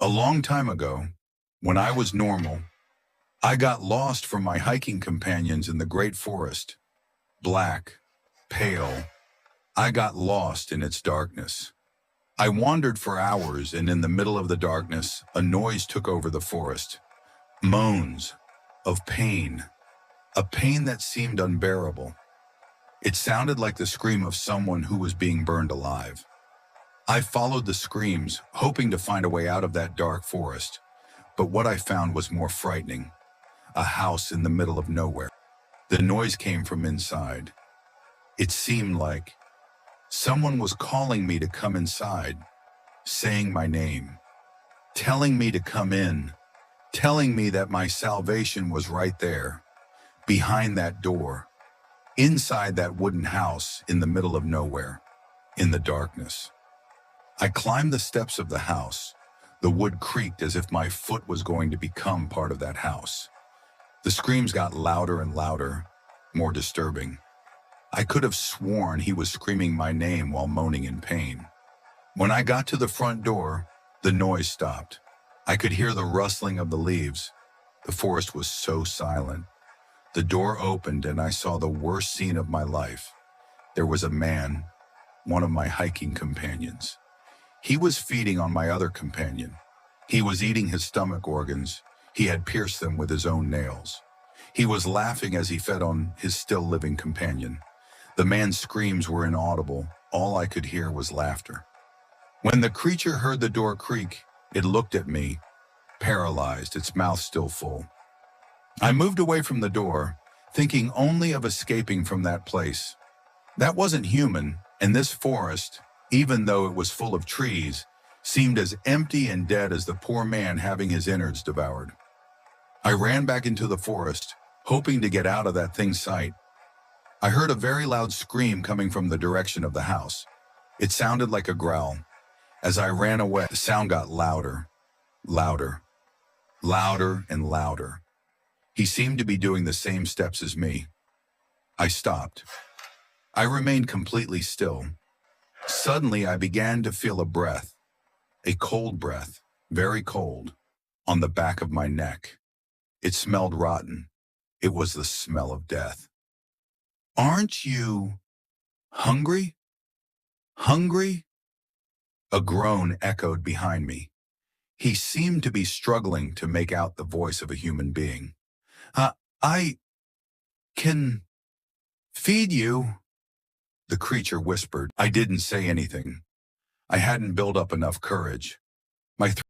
A long time ago, when I was normal, I got lost from my hiking companions in the great forest. Black, pale, I got lost in its darkness. I wandered for hours, and in the middle of the darkness, a noise took over the forest. Moans of pain, a pain that seemed unbearable. It sounded like the scream of someone who was being burned alive. I followed the screams, hoping to find a way out of that dark forest. But what I found was more frightening. A house in the middle of nowhere. The noise came from inside. It seemed like someone was calling me to come inside, saying my name, telling me to come in, telling me that my salvation was right there, behind that door, inside that wooden house in the middle of nowhere, in the darkness. I climbed the steps of the house. The wood creaked as if my foot was going to become part of that house. The screams got louder and louder, more disturbing. I could have sworn he was screaming my name while moaning in pain. When I got to the front door, the noise stopped. I could hear the rustling of the leaves. The forest was so silent. The door opened and I saw the worst scene of my life. There was a man, one of my hiking companions. He was feeding on my other companion. He was eating his stomach organs. He had pierced them with his own nails. He was laughing as he fed on his still living companion. The man's screams were inaudible. All I could hear was laughter. When the creature heard the door creak, it looked at me, paralyzed, its mouth still full. I moved away from the door, thinking only of escaping from that place. That wasn't human, and this forest, even though it was full of trees, seemed as empty and dead as the poor man having his innards devoured. I ran back into the forest, hoping to get out of that thing's sight. I heard a very loud scream coming from the direction of the house. It sounded like a growl. As I ran away, the sound got louder, louder, louder and louder. He seemed to be doing the same steps as me. I stopped. I remained completely still. Suddenly, I began to feel a cold breath, very cold, on the back of my neck. It smelled rotten. It was the smell of death. "Aren't you hungry? Hungry?" A groan echoed behind me. He seemed to be struggling to make out the voice of a human being. I can feed you," the creature whispered. I didn't say anything. I hadn't built up enough courage. My